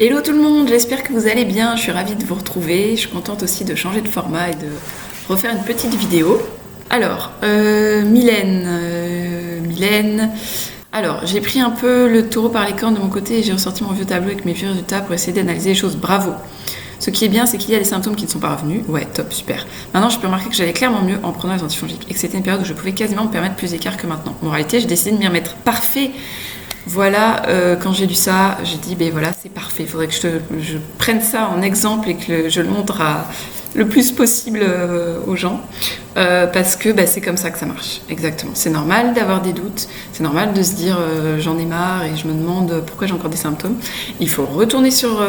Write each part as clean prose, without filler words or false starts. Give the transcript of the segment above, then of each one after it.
Hello tout le monde, j'espère que vous allez bien, je suis ravie de vous retrouver, je suis contente aussi de changer de format et de refaire une petite vidéo. Alors, Mylène, alors j'ai pris un peu le taureau par les cornes de mon côté et j'ai ressorti mon vieux tableau avec mes vieux résultats pour essayer d'analyser les choses, bravo. Ce qui est bien, c'est qu'il y a des symptômes qui ne sont pas revenus, ouais top, super. Maintenant je peux remarquer que j'allais clairement mieux en prenant les antifongiques et que c'était une période où je pouvais quasiment me permettre plus d'écart que maintenant. Moralité, j'ai décidé de m'y remettre, parfait. Voilà, quand j'ai lu ça, j'ai dit, ben voilà, c'est parfait. Il faudrait que je prenne ça en exemple et que je le montre le plus possible aux gens. Parce que c'est comme ça que ça marche. Exactement. C'est normal d'avoir des doutes. C'est normal de se dire, j'en ai marre et je me demande pourquoi j'ai encore des symptômes. Il faut retourner sur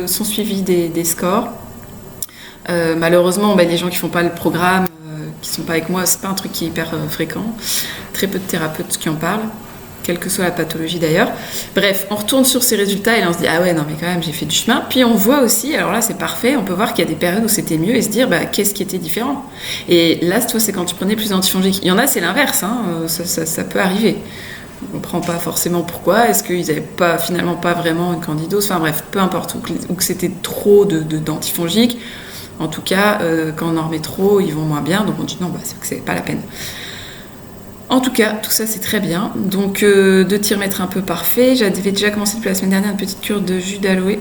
son suivi des scores. Malheureusement, les gens qui font pas le programme, qui sont pas avec moi, c'est pas un truc qui est hyper fréquent. Très peu de thérapeutes qui en parlent. Quelle que soit la pathologie d'ailleurs. Bref, on retourne sur ces résultats et là on se dit ah ouais non mais quand même j'ai fait du chemin. Puis on voit aussi, alors là c'est parfait, on peut voir qu'il y a des périodes où c'était mieux et se dire qu'est-ce qui était différent. Et là c'est quand tu prenais plus d'antifongiques. Il y en a c'est l'inverse, hein, ça peut arriver. On ne comprend pas forcément pourquoi, est-ce qu'ils n'avaient finalement pas vraiment une candidose, enfin bref, peu importe, ou que c'était trop d'antifongiques. En tout cas, quand on en remet trop, ils vont moins bien, donc on dit non, c'est que c'est pas la peine. En tout cas, tout ça c'est très bien. Donc de t'y remettre un peu parfait. J'avais déjà commencé depuis la semaine dernière une petite cure de jus d'aloe.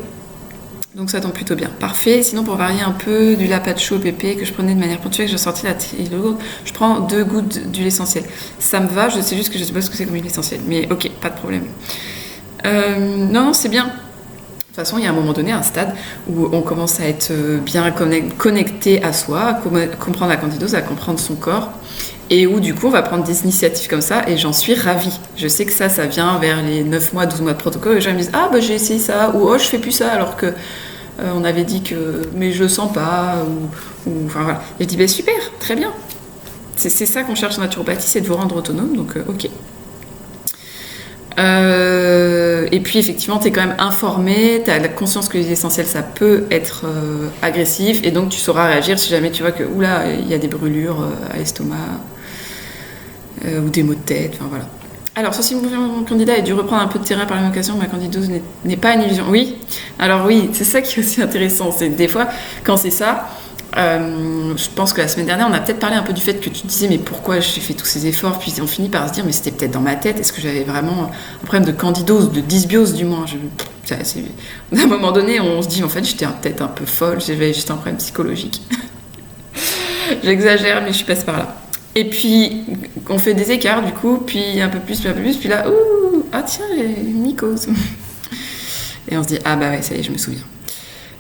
Donc ça tombe plutôt bien. Parfait. Sinon pour varier un peu du lapacho pépé que je prenais de manière ponctuelle, que je sortis la lourde, je prends 2 gouttes d'huile essentielle. Ça me va, je sais juste que je sais pas ce que c'est comme huile essentielle. Mais ok, pas de problème. Non, c'est bien. De toute façon, il y a un moment donné, un stade où on commence à être bien connecté à soi, à comprendre la candidose, à comprendre son corps. Et où du coup on va prendre des initiatives comme ça et j'en suis ravie. Je sais que ça vient vers les 9 mois, 12 mois de protocole et les gens me disent ah j'ai essayé ça ou oh je fais plus ça alors que on avait dit que mais je le sens pas ou enfin voilà. Et je dis super, très bien. C'est ça qu'on cherche en naturopathie, c'est de vous rendre autonome donc ok. Et puis effectivement t'es quand même informé, t'as la conscience que les essentiels ça peut être agressif et donc tu sauras réagir si jamais tu vois que oula il y a des brûlures à l'estomac ou des maux de tête, enfin voilà. Alors ceci me confirme que mon candidat a dû reprendre un peu de terrain par la même occasion, ma candidose n'est pas une illusion. Oui, alors oui, c'est ça qui est aussi intéressant, c'est des fois quand c'est ça, je pense que la semaine dernière on a peut-être parlé un peu du fait que tu te disais mais pourquoi j'ai fait tous ces efforts, puis on finit par se dire mais c'était peut-être dans ma tête, est-ce que j'avais vraiment un problème de candidose, de dysbiose du moins. À un moment donné on se dit en fait j'étais peut-être un peu folle, j'avais juste un problème psychologique. J'exagère mais je suis passée par là. Et puis on fait des écarts du coup, puis un peu plus, puis là ah tiens j'ai une mycose. Et on se dit ah ouais ça y est je me souviens.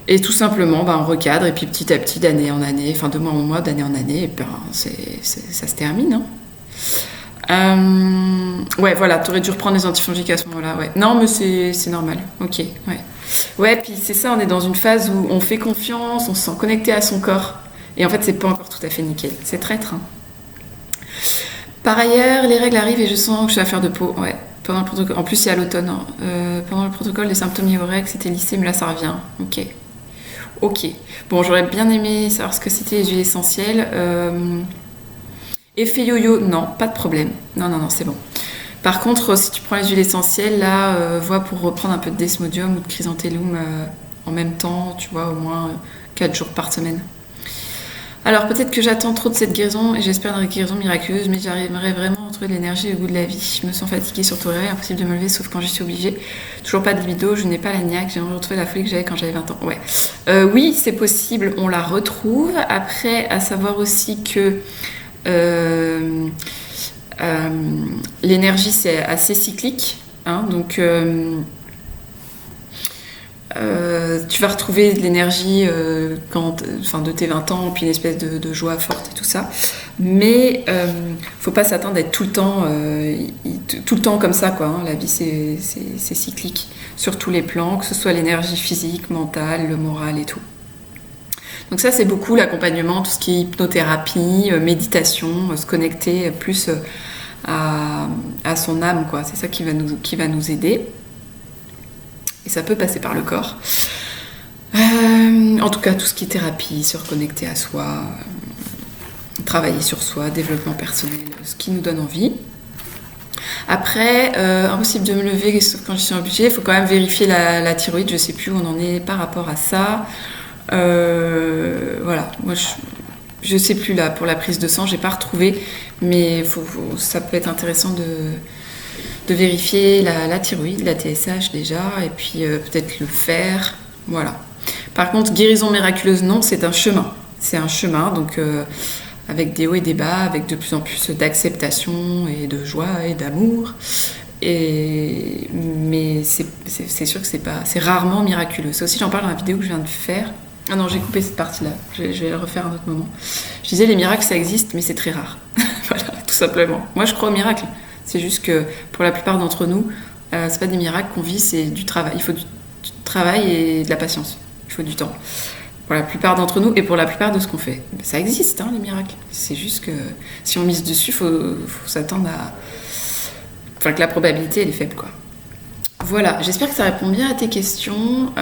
Et tout simplement, on recadre, et puis petit à petit, d'année en année, enfin de mois en mois, d'année en année, et ça se termine. Hein. Ouais, voilà, t'aurais dû reprendre les antifongiques à ce moment-là, ouais. Non, mais c'est normal, ok, ouais. Ouais, puis c'est ça, on est dans une phase où on fait confiance, on se sent connecté à son corps, et en fait, c'est pas encore tout à fait nickel, c'est traître. Hein. Par ailleurs, les règles arrivent et je sens que je suis à faire de peau, ouais. Pendant le protocole, en plus, c'est à l'automne. Hein. Pendant le protocole, les symptômes liés aux règles, c'était lissé, mais là, ça revient, ok. Ok. Bon, j'aurais bien aimé savoir ce que c'était les huiles essentielles. Effet yo-yo, non, pas de problème. Non, c'est bon. Par contre, si tu prends les huiles essentielles, là, vois pour reprendre un peu de desmodium ou de chrysanthellum en même temps, tu vois, au moins 4 jours par semaine. Alors, peut-être que j'attends trop de cette guérison et j'espère une guérison miraculeuse, mais j'arriverai vraiment à retrouver de l'énergie et le goût de la vie. Je me sens fatiguée, surtout rêver, impossible de me lever sauf quand je suis obligée. Toujours pas de libido, je n'ai pas la niaque, j'aimerais retrouver la folie que j'avais quand j'avais 20 ans. Ouais. Oui, c'est possible, on la retrouve. Après, à savoir aussi que l'énergie, c'est assez cyclique. Hein, donc... tu vas retrouver de l'énergie de tes 20 ans, puis une espèce de joie forte et tout ça. Mais faut pas s'attendre à être tout le temps comme ça, quoi. Hein. La vie, c'est cyclique sur tous les plans, que ce soit l'énergie physique, mentale, le moral et tout. Donc ça, c'est beaucoup l'accompagnement, tout ce qui est hypnothérapie, méditation, se connecter plus à son âme, quoi. C'est ça qui va nous aider. Et ça peut passer par le corps. En tout cas, tout ce qui est thérapie, se reconnecter à soi, travailler sur soi, développement personnel, ce qui nous donne envie. Après, impossible de me lever sauf quand je suis obligée. Il faut quand même vérifier la thyroïde. Je sais plus où on en est par rapport à ça. Voilà, moi je sais plus là pour la prise de sang, j'ai pas retrouvé, mais ça peut être intéressant de vérifier la thyroïde, la TSH déjà, et puis peut-être le fer. Voilà. Par contre, guérison miraculeuse, non, c'est un chemin. C'est un chemin, donc avec des hauts et des bas, avec de plus en plus d'acceptation et de joie et d'amour. Mais c'est sûr que c'est rarement miraculeux. Ça aussi, j'en parle dans la vidéo que je viens de faire. Ah non, j'ai coupé cette partie-là. Je vais le refaire à un autre moment. Je disais, les miracles, ça existe, mais c'est très rare. Voilà, tout simplement. Moi, je crois aux miracles. C'est juste que pour la plupart d'entre nous, c'est pas des miracles qu'on vit, c'est du travail. Il faut du travail et de la patience. Il faut du temps. Pour la plupart d'entre nous et pour la plupart de ce qu'on fait. Ça existe, hein, les miracles. C'est juste que si on mise dessus, faut s'attendre à... Enfin, que la probabilité, elle est faible, quoi. Voilà, j'espère que ça répond bien à tes questions.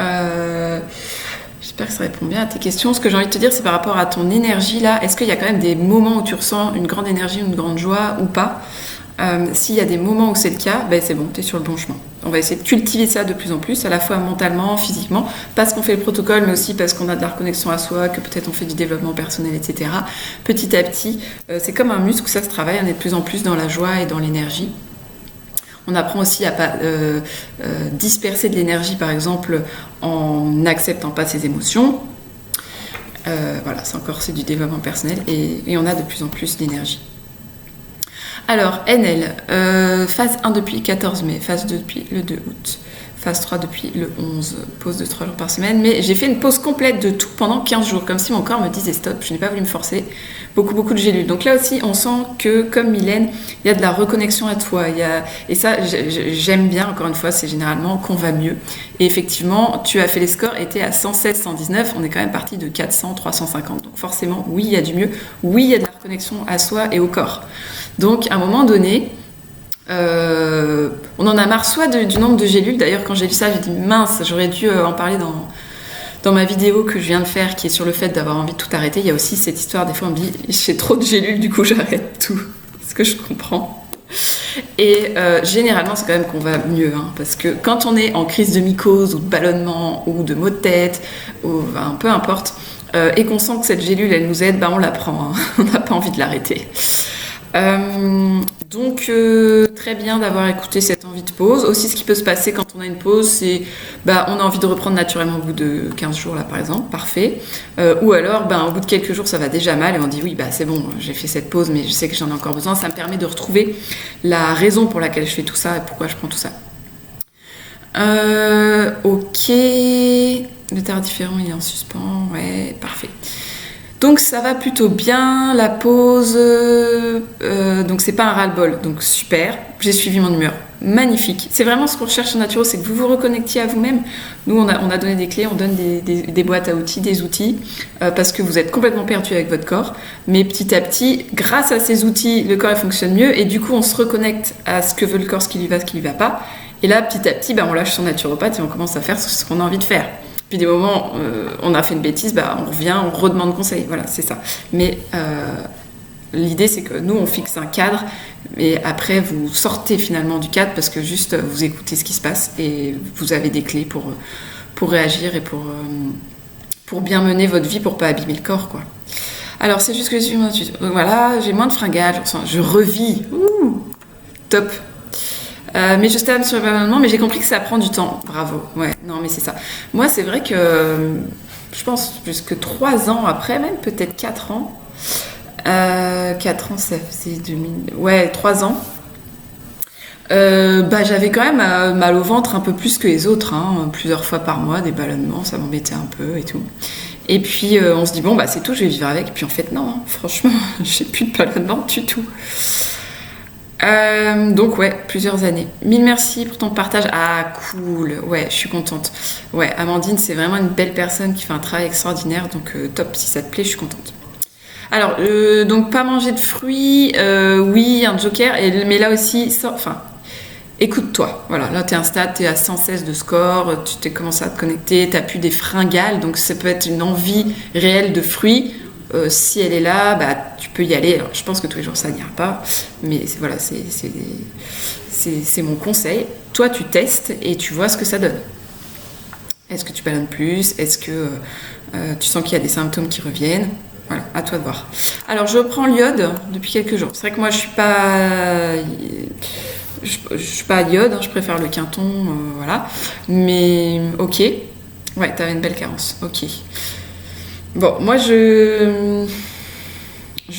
J'espère que ça répond bien à tes questions. Ce que j'ai envie de te dire, c'est par rapport à ton énergie, là. Est-ce qu'il y a quand même des moments où tu ressens une grande énergie, une grande joie ou pas? S'il y a des moments où c'est le cas, ben c'est bon, tu es sur le bon chemin. On va essayer de cultiver ça de plus en plus, à la fois mentalement, physiquement, parce qu'on fait le protocole, mais aussi parce qu'on a de la reconnexion à soi, que peut-être on fait du développement personnel, etc. Petit à petit, c'est comme un muscle, ça se travaille, on est de plus en plus dans la joie et dans l'énergie. On apprend aussi à pas disperser de l'énergie, par exemple, en n'acceptant pas ses émotions. Voilà, c'est du développement personnel et on a de plus en plus d'énergie. Alors, NL, phase 1 depuis le 14 mai, phase 2 depuis le 2 août, phase 3 depuis le 11, pause de 3 jours par semaine, mais j'ai fait une pause complète de tout pendant 15 jours, comme si mon corps me disait stop, je n'ai pas voulu me forcer, beaucoup de gélules. Donc là aussi, on sent que, comme Mylène, il y a de la reconnexion à toi, et ça, j'aime bien, encore une fois, c'est généralement qu'on va mieux. Et effectivement, tu as fait les scores, et tu es à 116, 119, on est quand même parti de 400, 350, donc forcément, oui, il y a du mieux, oui, il y a de la reconnexion à soi et au corps. Donc, à un moment donné, on en a marre soit du nombre de gélules. D'ailleurs, quand j'ai lu ça, j'ai dit mince, j'aurais dû en parler dans ma vidéo que je viens de faire, qui est sur le fait d'avoir envie de tout arrêter. Il y a aussi cette histoire, des fois on me dit j'ai trop de gélules, du coup j'arrête tout. Ce que je comprends. Et généralement, c'est quand même qu'on va mieux, hein, parce que quand on est en crise de mycose ou de ballonnement ou de maux de tête, ou peu importe, et qu'on sent que cette gélule elle nous aide, on la prend. Hein. On n'a pas envie de l'arrêter. Donc très bien d'avoir écouté cette envie de pause. Aussi, ce qui peut se passer quand on a une pause, c'est on a envie de reprendre naturellement au bout de 15 jours là par exemple, parfait. Ou alors au bout de quelques jours ça va déjà mal et on dit oui c'est bon, j'ai fait cette pause mais je sais que j'en ai encore besoin. Ça me permet de retrouver la raison pour laquelle je fais tout ça et pourquoi je prends tout ça. Ok, le tard différent il est en suspens, ouais, parfait. Donc ça va plutôt bien, la pause, donc c'est pas un ras-le-bol, donc super, j'ai suivi mon humeur, magnifique. C'est vraiment ce qu'on recherche en naturo, c'est que vous vous reconnectiez à vous-même. Nous on a donné des clés, on donne des boîtes à outils, des outils, parce que vous êtes complètement perdu avec votre corps, mais petit à petit, grâce à ces outils, le corps il fonctionne mieux, et du coup on se reconnecte à ce que veut le corps, ce qui lui va, ce qui lui va pas, et là petit à petit on lâche son naturopathe et on commence à faire ce qu'on a envie de faire. Puis des moments, on a fait une bêtise, on revient, on redemande conseil. Voilà, c'est ça. Mais l'idée, c'est que nous, on fixe un cadre, et après, vous sortez finalement du cadre parce que juste, vous écoutez ce qui se passe et vous avez des clés pour réagir et pour bien mener votre vie, pour pas abîmer le corps, quoi. Alors, c'est juste que je suis moins intuitive. Donc voilà, j'ai moins de fringales, je revis. Ouh, top. Mais je stagne sur le ballonnement, mais j'ai compris que ça prend du temps. Bravo. Ouais, non, mais c'est ça. Moi, c'est vrai que je pense jusque 3 ans après, même peut-être 4 ans. 4 ans, ça faisait 2000. Ouais, 3 ans. J'avais quand même mal au ventre un peu plus que les autres, hein, plusieurs fois par mois, des ballonnements, ça m'embêtait un peu et tout. Et puis on se dit c'est tout, je vais vivre avec. Puis en fait non, franchement, j'ai plus de ballonnements du tout. Donc ouais, plusieurs années. Mille merci pour ton partage. Ah cool, ouais, je suis contente. Ouais, Amandine, c'est vraiment une belle personne qui fait un travail extraordinaire, donc top, si ça te plaît, je suis contente. Alors, donc pas manger de fruits, oui, un joker, mais là aussi, écoute-toi. Voilà, là t'es à un stade, t'es à 116 de score, tu t'es commencé à te connecter, t'as plus des fringales, donc ça peut être une envie réelle de fruits. Si elle est là, bah, tu peux y aller. Alors, je pense que tous les jours ça n'ira pas, mais voilà, c'est mon conseil. Toi, tu testes et tu vois ce que ça donne. Est-ce que tu ballonnes plus? Est-ce que tu sens qu'il y a des symptômes qui reviennent? Voilà, à toi de voir. Alors, je reprends l'iode depuis quelques jours. C'est vrai que moi, je suis pas iode, hein, je préfère le Quinton, voilà. Mais ok. Ouais, t'avais une belle carence. Ok. Bon, moi, je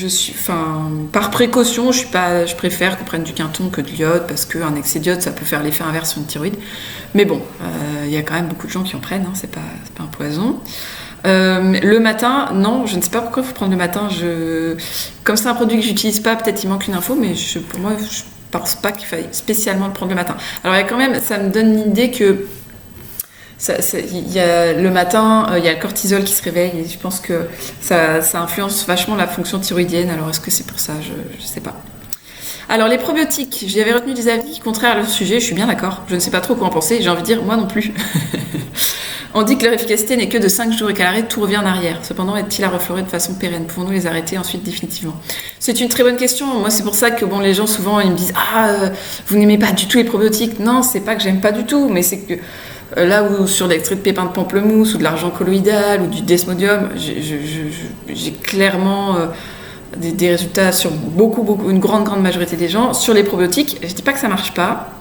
suis, enfin, par précaution, je préfère qu'on prenne du Quinton que de l'iode parce qu'un excès d'iode, ça peut faire l'effet inverse sur une thyroïde. Mais bon, il y a quand même beaucoup de gens qui en prennent, hein, c'est pas un poison. Le matin, non, je ne sais pas pourquoi il faut prendre le matin. Comme c'est un produit que j'utilise pas, peut-être il manque une info, mais pour moi, je pense pas qu'il faille spécialement le prendre le matin. Alors, il y a quand même, ça me donne l'idée que y a, le matin, il y a le cortisol qui se réveille et je pense que ça influence vachement la fonction thyroïdienne. Alors, est-ce que c'est pour ça? Je sais pas. Alors, les probiotiques, j'y avais retenu des avis contraires à leur sujet, je suis bien d'accord. Je ne sais pas trop quoi en penser, j'ai envie de dire, moi non plus. On dit que leur efficacité n'est que de 5 jours et qu'à l'arrêt, tout revient en arrière. Cependant, est-il à refleurer de façon pérenne? Pouvons-nous les arrêter ensuite définitivement? C'est une très bonne question. Moi, c'est pour ça que bon, les gens, souvent, ils me disent « Ah, vous n'aimez pas du tout les probiotiques ?» Non, c'est pas que j'aime pas du tout, mais c'est que là où sur l'extrait de pépins de pamplemousse ou de l'argent colloïdal ou du desmodium, j'ai clairement des résultats sur une grande majorité des gens. Sur les probiotiques, je dis pas que ça marche pas.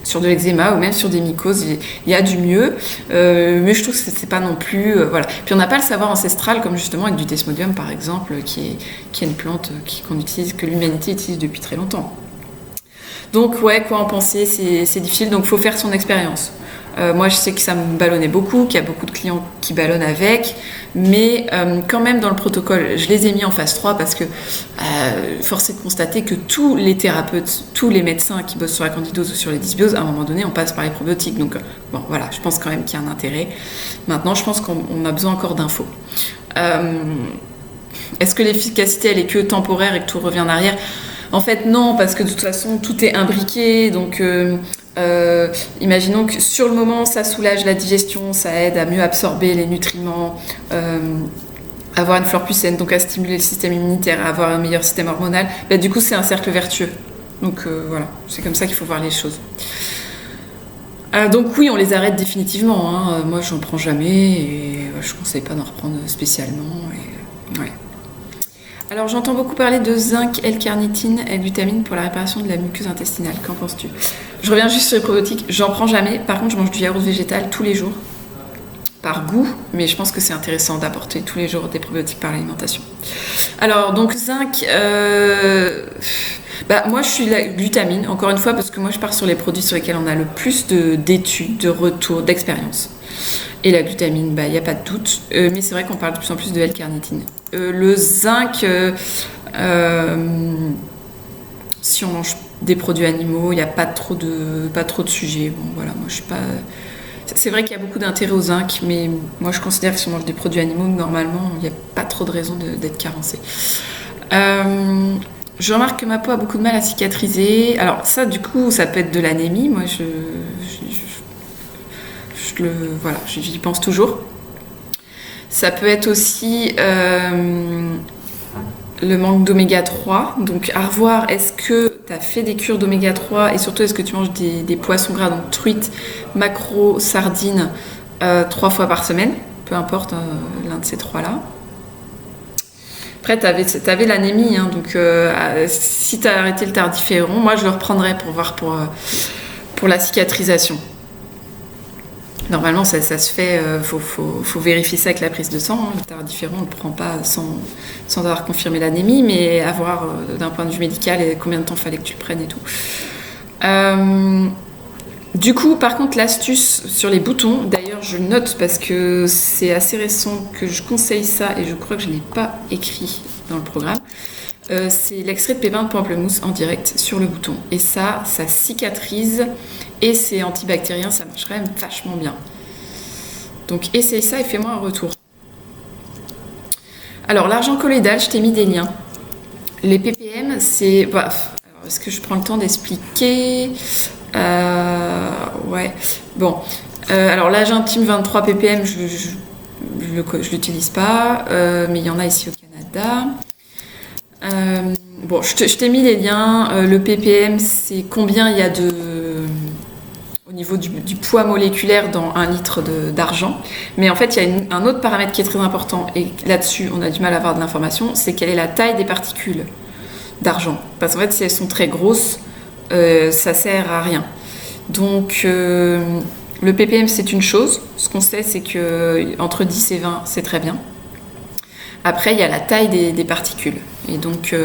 Sur de l'eczéma ou même sur des mycoses, il y a du mieux, mais je trouve que c'est pas non plus voilà. Puis on n'a pas le savoir ancestral comme justement avec du desmodium par exemple, qui est une plante qu'on utilise, que l'humanité utilise depuis très longtemps. Donc ouais, quoi en penser, c'est difficile, donc faut faire son expérience. Moi je sais que ça me ballonnait beaucoup, qu'il y a beaucoup de clients qui ballonnent avec, mais quand même dans le protocole, je les ai mis en phase 3 parce que force est de constater que tous les thérapeutes, tous les médecins qui bossent sur la candidose ou sur les dysbioses, à un moment donné on passe par les probiotiques, donc bon voilà, je pense quand même qu'il y a un intérêt. Maintenant je pense qu'on a besoin encore d'infos. Est-ce que l'efficacité elle est que temporaire et que tout revient en arrière? En fait non, parce que de toute façon tout est imbriqué, donc imaginons que sur le moment ça soulage la digestion, ça aide à mieux absorber les nutriments, avoir une flore plus saine, donc à stimuler le système immunitaire, à avoir un meilleur système hormonal, bah, du coup c'est un cercle vertueux. Donc voilà, c'est comme ça qu'il faut voir les choses. Donc oui, on les arrête définitivement, hein. Moi j'en prends jamais et je ne conseille pas d'en reprendre spécialement. Et, ouais. Alors j'entends beaucoup parler de zinc, L-carnitine, L-glutamine pour la réparation de la muqueuse intestinale. Qu'en penses-tu? Je reviens juste sur les probiotiques, j'en prends jamais. Par contre, je mange du yaourt végétal tous les jours, par goût, mais je pense que c'est intéressant d'apporter tous les jours des probiotiques par l'alimentation. Alors donc zinc, moi je suis la glutamine, encore une fois, parce que moi je pars sur les produits sur lesquels on a le plus d'études, de retours, d'expérience. Et la glutamine, il n'y a pas de doute. Mais c'est vrai qu'on parle de plus en plus de L-carnitine. Le zinc, si on mange des produits animaux, il n'y a pas trop de sujets. Bon, voilà, moi je suis pas... C'est vrai qu'il y a beaucoup d'intérêt au zinc, mais moi je considère que si on mange des produits animaux, normalement, il n'y a pas trop de raison d'être carencé. Je remarque que ma peau a beaucoup de mal à cicatriser. Alors ça, du coup, ça peut être de l'anémie. Moi, j'y pense toujours. Ça peut être aussi le manque d'oméga 3. Donc à revoir, est-ce que tu as fait des cures d'oméga 3 et surtout est-ce que tu manges des poissons gras, donc truites, maquereaux, sardines 3 fois par semaine, peu importe l'un de ces trois-là. Après, t'avais l'anémie, hein, donc si tu as arrêté le tardiféron, moi je le reprendrais pour voir pour la cicatrisation. Normalement, ça se fait, faut vérifier ça avec la prise de sang. Hein. Le tardiféron, on ne le prend pas sans avoir confirmé l'anémie, mais avoir d'un point de vue médical combien de temps fallait que tu le prennes et tout. Du coup, par contre, l'astuce sur les boutons, d'ailleurs, je note parce que c'est assez récent que je conseille ça et je crois que je ne l'ai pas écrit dans le programme. C'est l'extrait de pépins de pamplemousse en direct sur le bouton. Et ça cicatrise et c'est antibactérien, ça marche quand même vachement bien. Donc essaye ça et fais-moi un retour. Alors l'argent colloïdal, je t'ai mis des liens. Les ppm, c'est... alors, est-ce que je prends le temps d'expliquer ouais. Bon. Alors l'agentime 23 ppm, je l'utilise pas, mais il y en a ici au Canada. candidats. Bon, je t'ai mis les liens. Le ppm, c'est combien il y a au niveau du poids moléculaire dans 1 litre d'argent. Mais en fait, il y a un autre paramètre qui est très important, et là-dessus, on a du mal à avoir de l'information, c'est quelle est la taille des particules d'argent. Parce qu'en fait, si elles sont très grosses, ça sert à rien. Donc, le ppm, c'est une chose. Ce qu'on sait, c'est qu'entre 10 et 20, c'est très bien. Après, il y a la taille des particules. Et donc,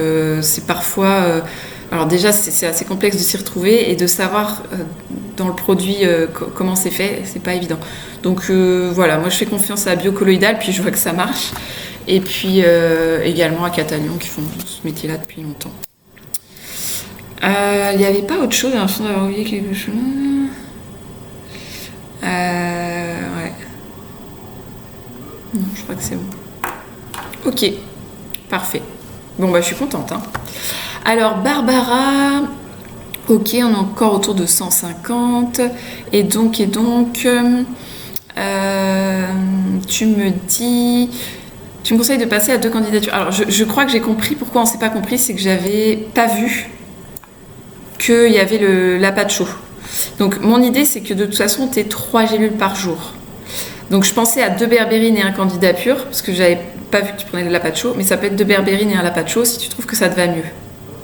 c'est parfois... alors déjà, c'est assez complexe de s'y retrouver et de savoir dans le produit comment c'est fait, c'est pas évident. Donc voilà, moi je fais confiance à Biocolloidal, puis je vois que ça marche. Et puis également à Catalion, qui font ce métier-là depuis longtemps. Il n'y avait pas autre chose, j'ai l'impression d'avoir oublié quelque chose. Ouais. Non, je crois que c'est bon. Ok, parfait. Bon, bah je suis contente. Hein. Alors, Barbara, ok, on est encore autour de 150. Et donc, tu me dis... Tu me conseilles de passer à 2 candidatures. Alors, je crois que j'ai compris pourquoi on ne s'est pas compris, c'est que j'avais pas vu qu'il y avait l'apacho. Donc, mon idée, c'est que de toute façon, tu es 3 gélules par jour. Donc, je pensais à 2 berbérines et un candidat pur, parce que j'avais pas vu que tu prenais de l'apacho, mais ça peut être 2 berbérines et un lapacho si tu trouves que ça te va mieux.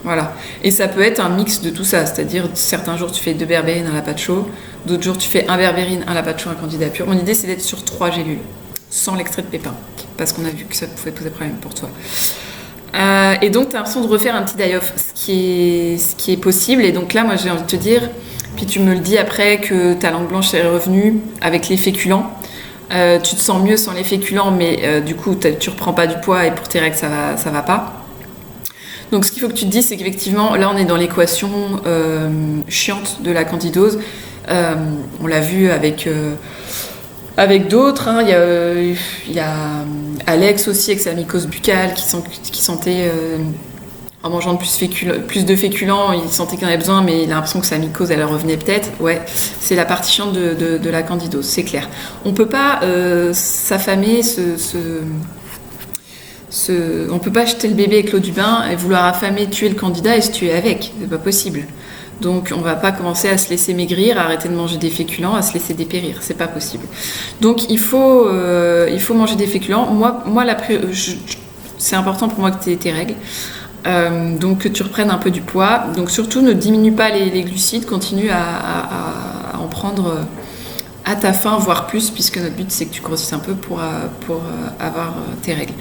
Voilà. Et ça peut être un mix de tout ça, c'est-à-dire certains jours tu fais 2 berbérines, un lapacho, d'autres jours tu fais 1 berbérine, un lapacho, un candidat pur. Mon idée c'est d'être sur 3 gélules, sans l'extrait de pépins, parce qu'on a vu que ça pouvait poser problème pour toi. Et donc tu as l'impression de refaire un petit die-off, ce qui est possible. Et donc là, moi j'ai envie de te dire, puis tu me le dis après que ta langue blanche est revenue avec les féculents. Tu te sens mieux sans les féculents, mais du coup tu reprends pas du poids et pour tes règles ça va pas. Donc ce qu'il faut que tu te dises, c'est qu'effectivement là on est dans l'équation chiante de la candidose. On l'a vu avec d'autres, hein. Il y a Alex aussi avec sa mycose buccale qui sentait en mangeant plus de féculents, il sentait qu'il en avait besoin, mais il a l'impression que sa mycose elle revenait peut-être. Ouais, c'est la partie chiante de la candidose, c'est clair. On peut pas s'affamer, on peut pas jeter le bébé avec l'eau du bain et vouloir affamer, tuer le candidat et se tuer avec, c'est pas possible. Donc on va pas commencer à se laisser maigrir, à arrêter de manger des féculents, à se laisser dépérir, c'est pas possible. Donc il faut manger des féculents. Moi c'est important pour moi que tu aies tes règles. Donc que tu reprennes un peu du poids. Donc surtout ne diminue pas les glucides, continue à en prendre à ta faim, voire plus, puisque notre but c'est que tu grossisses un peu pour avoir tes règles.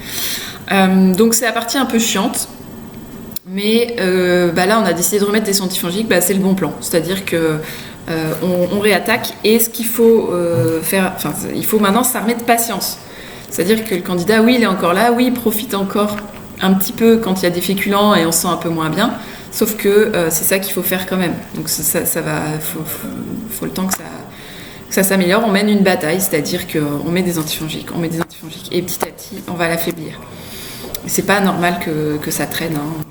Donc c'est la partie un peu chiante, mais là on a décidé de remettre des antifongiques, c'est le bon plan, c'est-à-dire que on réattaque, et ce qu'il faut faire, il faut maintenant s'armer de patience, c'est-à-dire que le candidat, oui il est encore là, oui il profite encore un petit peu quand il y a des féculents et on se sent un peu moins bien, sauf que c'est ça qu'il faut faire quand même. Donc ça va, faut le temps que ça s'améliore. On mène une bataille, c'est-à-dire qu'on met des antifongiques, et petit à petit on va l'affaiblir. C'est pas normal que ça traîne, hein.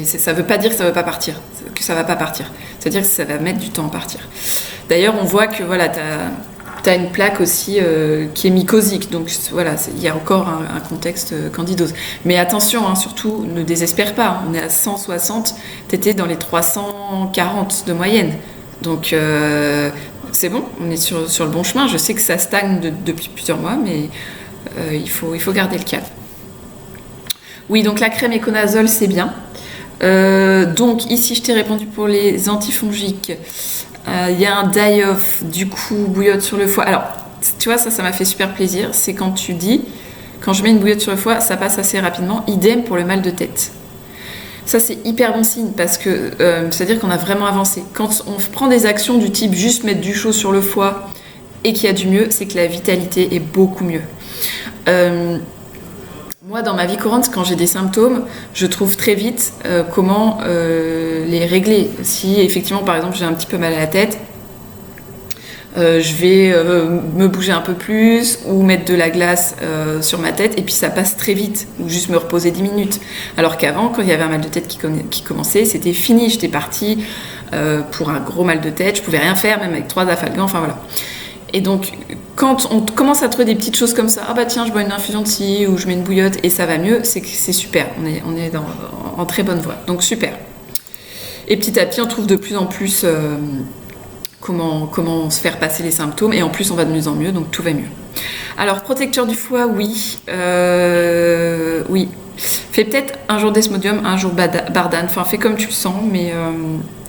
Ça veut pas dire que ça va pas partir, c'est-à-dire que ça va mettre du temps à partir. D'ailleurs on voit que voilà, t'as une plaque aussi qui est mycosique, donc voilà, il y a encore un contexte candidose. Mais attention, hein, surtout, ne désespère pas, on est à 160, t'étais dans les 340 de moyenne. Donc c'est bon, on est sur le bon chemin. Je sais que ça stagne depuis plusieurs mois, mais il faut garder le cap. Oui, donc la crème Éconazole, c'est bien. Donc ici, je t'ai répondu pour les antifongiques. Il y a un die-off, du coup, bouillotte sur le foie. Alors, tu vois, ça m'a fait super plaisir. C'est quand tu dis, quand je mets une bouillotte sur le foie, ça passe assez rapidement. Idem pour le mal de tête. Ça, c'est hyper bon signe parce que c'est-à-dire qu'on a vraiment avancé. Quand on prend des actions du type juste mettre du chaud sur le foie et qu'il y a du mieux, c'est que la vitalité est beaucoup mieux. Moi, dans ma vie courante, quand j'ai des symptômes, je trouve très vite comment les régler. Si effectivement, par exemple, j'ai un petit peu mal à la tête, je vais me bouger un peu plus ou mettre de la glace sur ma tête et puis ça passe très vite, ou juste me reposer 10 minutes. Alors qu'avant, quand il y avait un mal de tête qui commençait, c'était fini, j'étais partie pour un gros mal de tête, je pouvais rien faire, même avec 3 Afalgan, enfin voilà. Et donc, Quand on commence à trouver des petites choses comme ça, ah bah tiens, je bois une infusion de ci ou je mets une bouillotte et ça va mieux, c'est super. On est en très bonne voie. Donc super. Et petit à petit, on trouve de plus en plus comment se faire passer les symptômes et en plus, on va de mieux en mieux, donc tout va mieux. Alors, protecteur du foie, oui. Oui. Fais peut-être un jour Desmodium, un jour Bardane. Enfin, fais comme tu le sens, mais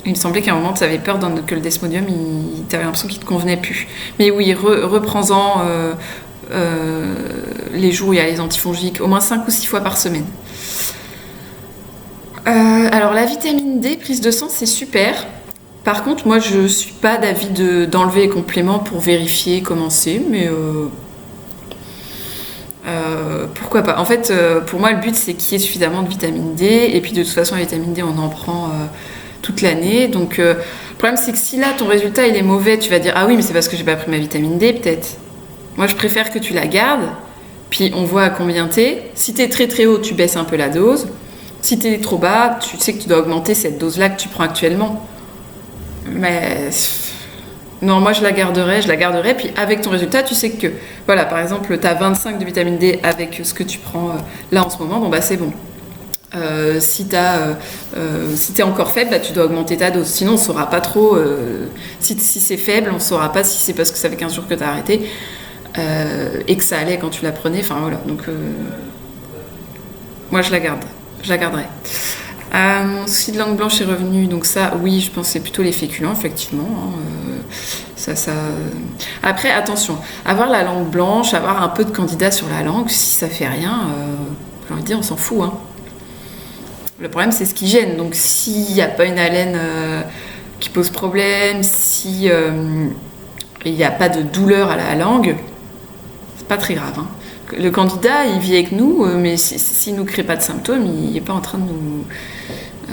il me semblait qu'à un moment, tu avais peur que le Desmodium, tu avais l'impression qu'il ne te convenait plus. Mais oui, reprends-en les jours où il y a les antifongiques, au moins 5 ou 6 fois par semaine. Alors, la vitamine D, prise de sang, c'est super. Par contre, moi, je suis pas d'avis d'enlever les compléments pour vérifier comment c'est, mais pourquoi pas. En fait, pour moi, le but, c'est qu'il y ait suffisamment de vitamine D, et puis de toute façon, la vitamine D, on en prend toute l'année. Donc, le problème, c'est que si là, ton résultat, il est mauvais, tu vas dire, ah oui, mais c'est parce que j'ai pas pris ma vitamine D, peut-être. Moi, je préfère que tu la gardes, puis on voit à combien t'es. Si t'es très très haut, tu baisses un peu la dose. Si t'es trop bas, tu sais que tu dois augmenter cette dose-là que tu prends actuellement. Mais non, moi je la garderai, puis avec ton résultat, tu sais que, voilà, par exemple, tu as 25 de vitamine D avec ce que tu prends là en ce moment, bon bah c'est bon. Si t'es encore faible, bah, tu dois augmenter ta dose, sinon on saura pas trop, si c'est faible, on saura pas si c'est parce que ça fait 15 jours que tu as arrêté, et que ça allait quand tu la prenais, enfin voilà, donc moi je la garderai. Souci de langue blanche est revenu, donc ça, oui, je pense que c'est plutôt les féculents, effectivement. Après, attention, avoir la langue blanche, avoir un peu de candida sur la langue, si ça fait rien, j'ai envie de dire, on s'en fout. Hein. Le problème, c'est ce qui gêne. Donc, s'il n'y a pas une haleine qui pose problème, si il n'y a pas de douleur à la langue, c'est pas très grave. Hein. Le candidat, il vit avec nous, mais s'il ne nous crée pas de symptômes, il n'est pas en train de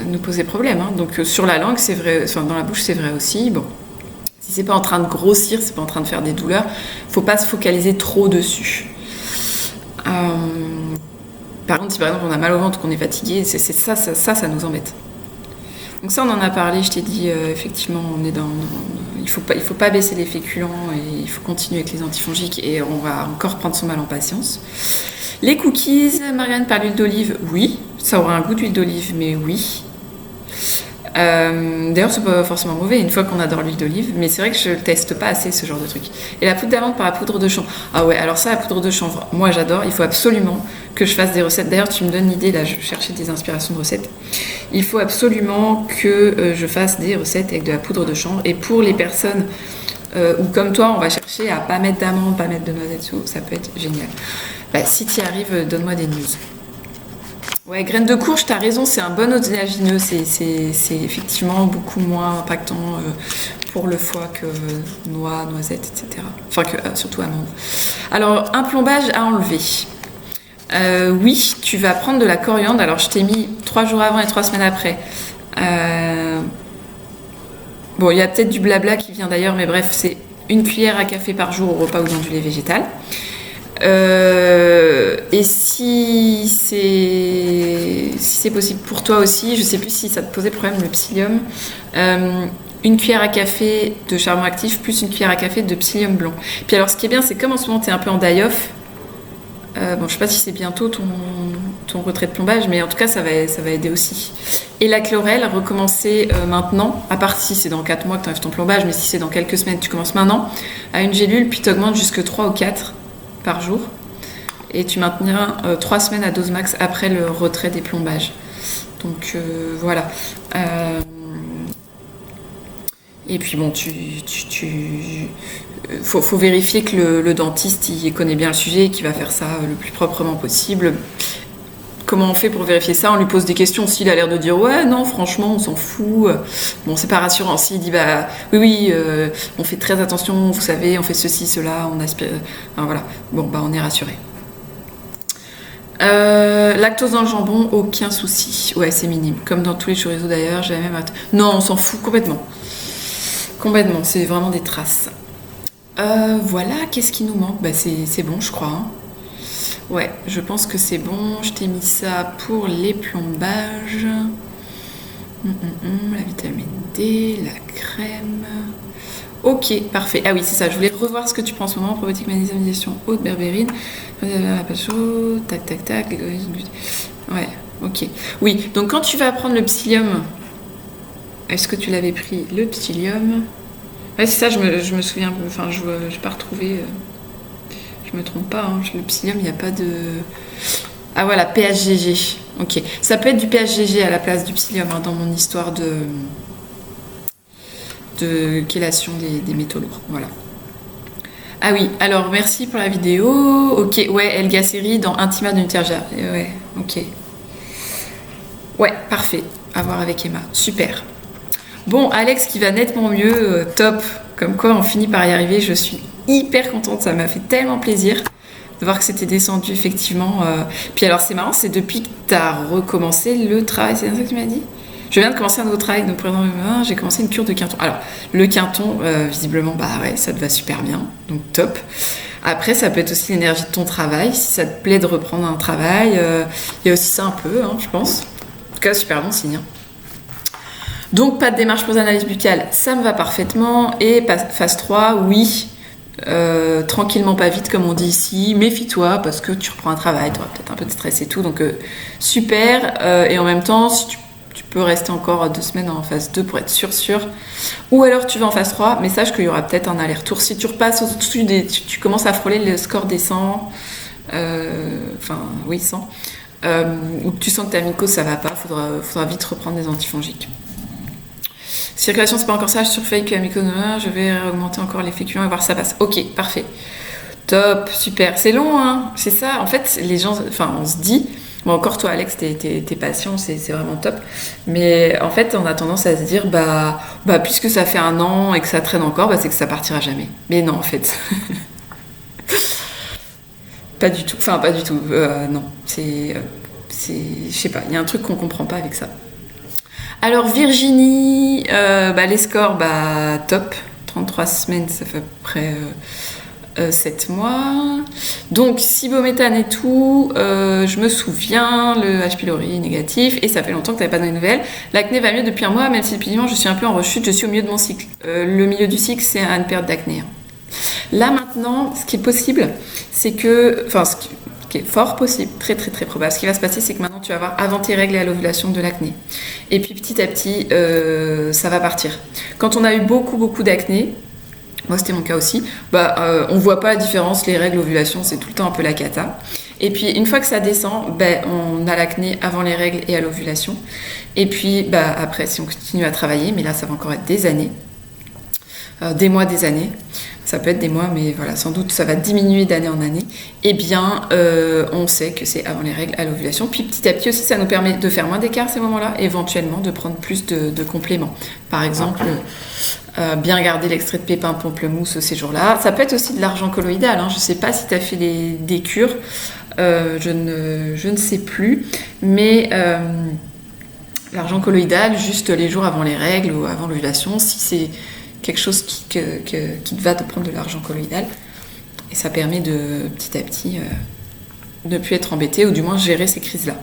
nous poser problème. Hein. Donc sur la langue, c'est vrai, enfin, dans la bouche, c'est vrai aussi. Bon, si c'est pas en train de grossir, c'est pas en train de faire des douleurs, faut pas se focaliser trop dessus. Par contre, si par exemple on a mal au ventre, qu'on est fatigué, ça nous embête. Donc ça, on en a parlé, je t'ai dit, effectivement, on est il faut pas baisser les féculents et il faut continuer avec les antifongiques et on va encore prendre son mal en patience. Les cookies, Marianne parle d'huile d'olive, oui, ça aura un goût d'huile d'olive, mais oui. D'ailleurs, c'est pas forcément mauvais une fois qu'on adore l'huile d'olive, mais c'est vrai que je ne teste pas assez ce genre de truc. Et la poudre d'amande par la poudre de chanvre. Ah ouais, alors ça, la poudre de chanvre, moi j'adore, il faut absolument que je fasse des recettes. D'ailleurs, tu me donnes l'idée, là, je cherchais des inspirations de recettes. Il faut absolument que je fasse des recettes avec de la poudre de chanvre. Et pour les personnes où, comme toi, on va chercher à pas mettre d'amande, pas mettre de noisettes dessous, ça peut être génial. Bah, si tu y arrives, donne-moi des news. Ouais, graines de courge, t'as raison, c'est un bon oléagineux, c'est effectivement beaucoup moins impactant pour le foie que noix, noisettes, etc. Enfin, surtout amandes. Alors, un plombage à enlever. Oui, tu vas prendre de la coriandre. Alors, je t'ai mis 3 jours avant et 3 semaines après. Bon, il y a peut-être du blabla qui vient d'ailleurs, mais bref, c'est 1 cuillère à café par jour au repas ou dans du lait végétal. Et si c'est possible pour toi aussi, je sais plus si ça te posait problème le psyllium, 1 cuillère à café de charbon actif plus 1 cuillère à café de psyllium blanc. Puis alors ce qui est bien, c'est comme en ce moment tu es un peu en die-off, bon je sais pas si c'est bientôt ton retrait de plombage, mais en tout cas ça va aider aussi. Et la chlorelle, recommencer maintenant, à part si c'est dans 4 mois que tu enlèves ton plombage, mais si c'est dans quelques semaines, tu commences maintenant, à une gélule, puis tu augmentes jusque 3 ou 4 par jour et tu maintiens 3 semaines à dose max après le retrait des plombages. Donc voilà. Et puis bon, faut vérifier que le dentiste il connaît bien le sujet et qu'il va faire ça le plus proprement possible. Comment on fait pour vérifier ça? On lui pose des questions. S'il a l'air de dire ouais, non, franchement, on s'en fout. Bon, c'est pas rassurant. S'il dit bah oui, on fait très attention, vous savez, on fait ceci, cela, on aspire. Enfin, voilà. Bon, bah on est rassuré. Lactose dans le jambon, aucun souci. Ouais, c'est minime. Comme dans tous les chorizo d'ailleurs, j'ai la même. Non, on s'en fout complètement. Complètement. C'est vraiment des traces. Voilà. Qu'est-ce qui nous manque? Bah c'est bon, je crois. Hein. Ouais, je pense que c'est bon. Je t'ai mis ça pour les plombages. La vitamine D, la crème. Ok, parfait. Ah oui, c'est ça. Je voulais revoir ce que tu prends en ce moment. Probiotique, magnésium, digestion haute, berbérine. Tac, tac, tac. Ouais, ok. Oui, donc quand tu vas prendre le psyllium, est-ce que tu l'avais pris, le psyllium? Ouais, c'est ça, je me souviens. Enfin, je n'ai pas retrouvé. Je me trompe pas. Hein, le psyllium, il n'y a pas de. Ah voilà, PHGG. Ok. Ça peut être du PHGG à la place du psyllium hein, dans mon histoire de chélation des métaux lourds. Voilà. Ah oui, alors merci pour la vidéo. Ok, ouais, Elga Seri dans Intima de Nutergia. Ouais, ok. Ouais, parfait. À voir avec Emma. Super. Bon, Alex qui va nettement mieux. Top. Comme quoi, on finit par y arriver. Je suis hyper contente. Ça m'a fait tellement plaisir de voir que c'était descendu, effectivement. Puis alors, c'est marrant, c'est depuis que tu as recommencé le travail. C'est ça que tu m'as dit? Je viens de commencer un nouveau travail, donc par exemple, j'ai commencé une cure de Quinton. Alors, le Quinton, visiblement, bah ouais, ça te va super bien, donc top. Après, ça peut être aussi l'énergie de ton travail, si ça te plaît de reprendre un travail. Il y a aussi ça un peu, hein, je pense. En tout cas, super bon signe. Hein. Donc, pas de démarche pour analyse buccale, ça me va parfaitement. Et phase 3, oui, tranquillement, pas vite, comme on dit ici. Méfie-toi, parce que tu reprends un travail, tu auras peut-être un peu de stress et tout, donc super. Et en même temps, si tu peux rester encore 2 semaines en phase 2 pour être sûr. Ou alors tu vas en phase 3, mais sache qu'il y aura peut-être un aller-retour. Si tu repasses au-dessus tu commences à frôler le score des 100, 100, ou que tu sens que ta mycose ça va pas, faudra vite reprendre des antifongiques. Circulation, c'est pas encore ça, je surveille que la mycose, je vais augmenter encore les féculents et voir si ça passe. Ok, parfait. Top, super. C'est long, hein, c'est ça. En fait, les gens, on se dit... Bon, encore toi, Alex, t'es patient, c'est vraiment top. Mais en fait, on a tendance à se dire, puisque ça fait 1 an et que ça traîne encore, c'est que ça partira jamais. Mais non, en fait. Pas du tout. Enfin, pas du tout. Non. Je sais pas, il y a un truc qu'on comprend pas avec ça. Alors, Virginie, les scores, top. 33 semaines, ça fait à peu près... 7 mois. Donc, cibométhane et tout, je me souviens, le H. pylori négatif, et ça fait longtemps que tu n'avais pas donné de nouvelles. L'acné va mieux depuis 1 mois, même si depuis je suis un peu en rechute, je suis au milieu de mon cycle. Le milieu du cycle, c'est une période d'acné. Hein. Là, maintenant, ce qui est possible, c'est que... ce qui est fort possible, très très très probable, ce qui va se passer, c'est que maintenant, tu vas avoir avant tes règles et à l'ovulation de l'acné. Et puis, petit à petit, ça va partir. Quand on a eu beaucoup d'acné, moi c'était mon cas aussi, on voit pas la différence, les règles, l'ovulation, c'est tout le temps un peu la cata. Et puis une fois que ça descend, on a l'acné avant les règles et à l'ovulation. Et puis après, si on continue à travailler, mais là ça va encore être des années, des mois, des années, ça peut être des mois, mais voilà, sans doute ça va diminuer d'année en année, eh bien on sait que c'est avant les règles à l'ovulation. Puis petit à petit aussi, ça nous permet de faire moins d'écart ces moments-là, éventuellement de prendre plus de compléments. Par exemple, bien garder l'extrait de pépins pamplemousse ces jours-là. Ça peut être aussi de l'argent colloïdal. Hein. Je ne sais pas si tu as fait des cures, je ne sais plus, mais l'argent colloïdal, juste les jours avant les règles ou avant l'ovulation, si c'est quelque chose qui te va de prendre de l'argent colloïdal, et ça permet de petit à petit ne plus être embêté, ou du moins gérer ces crises-là.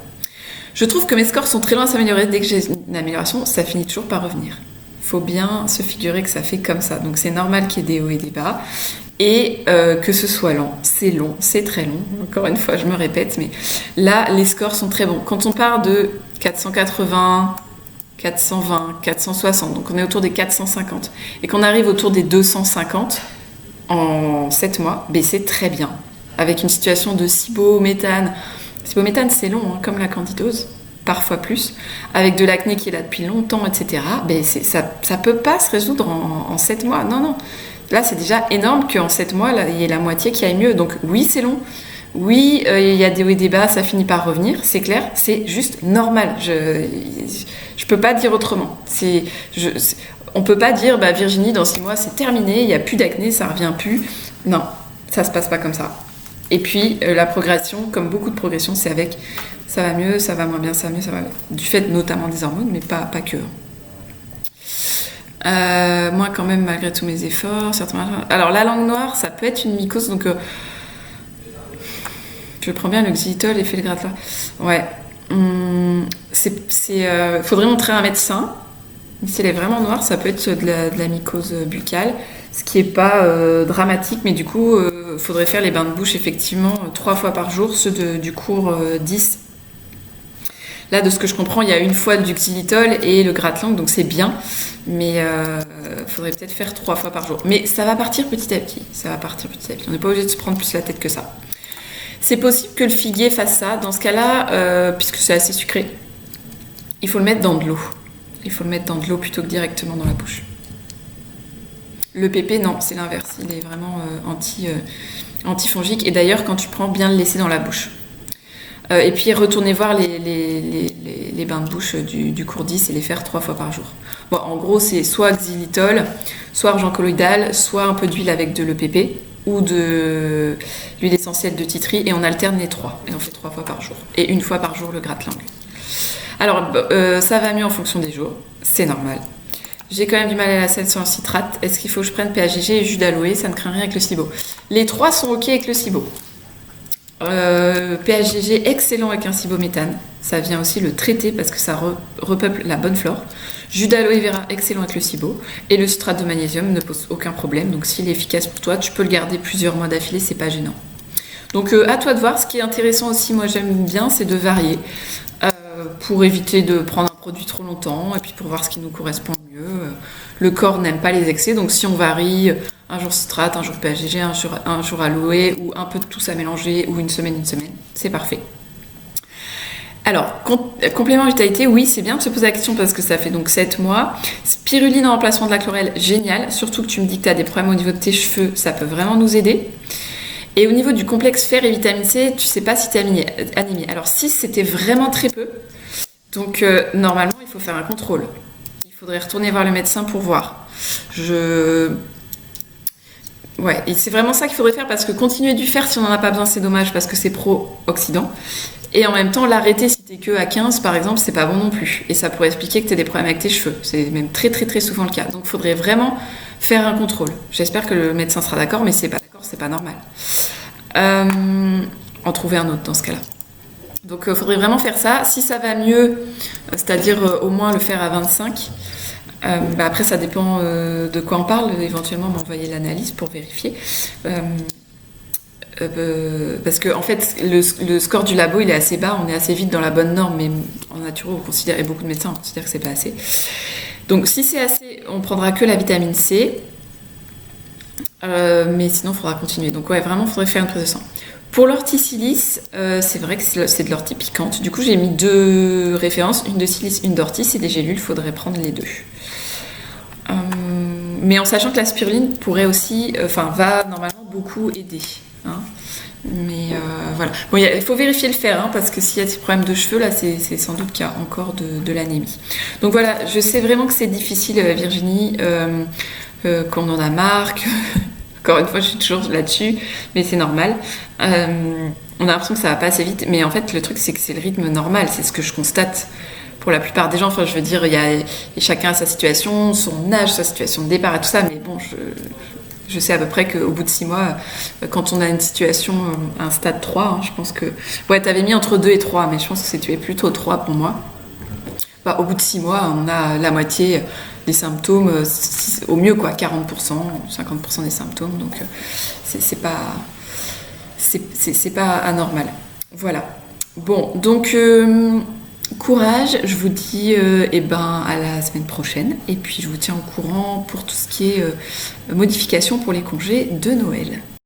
Je trouve que mes scores sont très loin à s'améliorer. Dès que j'ai une amélioration, ça finit toujours par revenir. Il faut bien se figurer que ça fait comme ça. Donc c'est normal qu'il y ait des hauts et des bas. Et que ce soit lent, c'est très long. Encore une fois, je me répète, mais là, les scores sont très bons. Quand on part de 480, 420, 460, donc on est autour des 450, et qu'on arrive autour des 250 en 7 mois, c'est très bien. Avec une situation de cibométhane. Cibométhane, c'est long, hein, comme la candidose. Parfois plus, avec de l'acné qui est là depuis longtemps, etc., ça peut pas se résoudre en 7 mois. Non. Là, c'est déjà énorme qu'en 7 mois, là, il y ait la moitié qui aille mieux. Donc oui, c'est long. Oui, il y a des hauts et des bas, ça finit par revenir, c'est clair. C'est juste normal. Je peux pas dire autrement. On peut pas dire, Virginie, dans 6 mois, c'est terminé, il n'y a plus d'acné, ça revient plus. Non, ça se passe pas comme ça. Et puis, la progression, comme beaucoup de progression, c'est avec... Ça va mieux, ça va moins bien, ça va mieux, ça va mieux. Du fait notamment des hormones, mais pas que. Moi, quand même, malgré tous mes efforts, certainement. Alors, la langue noire, ça peut être une mycose, donc je prends bien le xylitol et fais le gratte là. Ouais. Faudrait montrer à un médecin. Si elle est vraiment noire, ça peut être de la mycose buccale. ce qui est pas dramatique, mais du coup, faudrait faire les bains de bouche effectivement 3 fois par jour, ceux du cours 10. Là, de ce que je comprends, il y a une fois du xylitol et le gratte-langue, donc c'est bien, mais faudrait peut-être faire 3 fois par jour. Mais ça va partir petit à petit, On n'est pas obligé de se prendre plus la tête que ça. C'est possible que le figuier fasse ça. Dans ce cas-là, puisque c'est assez sucré, il faut le mettre dans de l'eau. Plutôt que directement dans la bouche. Le pépé, non, c'est l'inverse. Il est vraiment antifongique. Et d'ailleurs, quand tu prends, bien le laisser dans la bouche. Et puis, retourner voir les bains de bouche du cours 10 et les faire 3 fois par jour. Bon, en gros, c'est soit xylitol, soit argent colloïdal, soit un peu d'huile avec de l'EPP ou de l'huile essentielle de titri. Et on alterne les 3. Et on fait 3 fois par jour. Et 1 fois par jour, le gratte-langue. Alors, ça va mieux en fonction des jours. C'est normal. J'ai quand même du mal à la selle sans citrate. Est-ce qu'il faut que je prenne PHGG et jus d'aloe? Ça ne craint rien avec le SIBO. Les 3 sont OK avec le SIBO. PHGG, excellent avec un cibométhane. Ça vient aussi le traiter parce que ça repeuple la bonne flore. Jus d'aloe vera, excellent avec le SIBO. Et le citrate de magnésium ne pose aucun problème. Donc, s'il est efficace pour toi, tu peux le garder plusieurs mois d'affilée, c'est pas gênant. Donc, à toi de voir. Ce qui est intéressant aussi, moi j'aime bien, c'est de varier. Pour éviter de prendre un produit trop longtemps et puis pour voir ce qui nous correspond mieux. Le corps n'aime pas les excès, donc si on varie un jour citrate, un jour PHGG, un jour aloe ou un peu de tout ça mélangé ou une semaine, c'est parfait. Alors, complément vitalité, oui, c'est bien de se poser la question parce que ça fait donc 7 mois. Spiruline en remplacement de la chlorelle, génial. Surtout que tu me dis que tu as des problèmes au niveau de tes cheveux, ça peut vraiment nous aider. Et au niveau du complexe fer et vitamine C, tu sais pas si tu es anémie. Alors 6, c'était vraiment très peu. Donc normalement, il faut faire un contrôle. Il faudrait retourner voir le médecin pour voir. Ouais, et c'est vraiment ça qu'il faudrait faire parce que continuer du fer si on n'en a pas besoin, c'est dommage parce que c'est pro-oxydant. Et en même temps, l'arrêter si t'es que à 15 par exemple, c'est pas bon non plus. Et ça pourrait expliquer que t'as des problèmes avec tes cheveux. C'est même très très très souvent le cas. Donc il faudrait vraiment faire un contrôle. J'espère que le médecin sera d'accord, mais c'est pas d'accord, c'est pas normal. En trouver un autre dans ce cas-là. Donc il faudrait vraiment faire ça. Si ça va mieux, c'est-à-dire au moins le faire à 25, après ça dépend de quoi on parle, éventuellement m'envoyer l'analyse pour vérifier. Parce que en fait le score du labo il est assez bas, on est assez vite dans la bonne norme, mais en naturo on considère, et beaucoup de médecins considèrent que c'est pas assez. Donc si c'est assez, on prendra que la vitamine C, mais sinon il faudra continuer. Donc ouais, vraiment il faudrait faire une prise de sang. Pour l'ortie silice, c'est vrai que c'est de l'ortie piquante. Du coup, j'ai mis 2 références, une de silice, une d'ortie. C'est des gélules, il faudrait prendre les 2. Mais en sachant que la spiruline pourrait aussi, va normalement beaucoup aider. Hein. Mais voilà. Bon, il faut vérifier le fer, hein, parce que s'il y a des problèmes de cheveux, là, c'est sans doute qu'il y a encore de l'anémie. Donc voilà, je sais vraiment que c'est difficile, Virginie, qu'on en a marre. Encore une fois, je suis toujours là-dessus, mais c'est normal. On a l'impression que ça va pas assez vite, mais en fait, le truc, c'est que c'est le rythme normal. C'est ce que je constate pour la plupart des gens. Enfin, je veux dire, chacun a sa situation, son âge, sa situation de départ et tout ça, mais bon, je sais à peu près qu'au bout de 6 mois, quand on a une situation, un stade 3, hein, je pense que... Ouais, t'avais mis entre 2 et 3, mais je pense que tu es plutôt 3 pour moi. Au bout de 6 mois, on a la moitié des symptômes, au mieux quoi, 40%, 50% des symptômes, donc c'est pas anormal. Voilà. Bon, donc courage, je vous dis à la semaine prochaine, et puis je vous tiens au courant pour tout ce qui est modification pour les congés de Noël.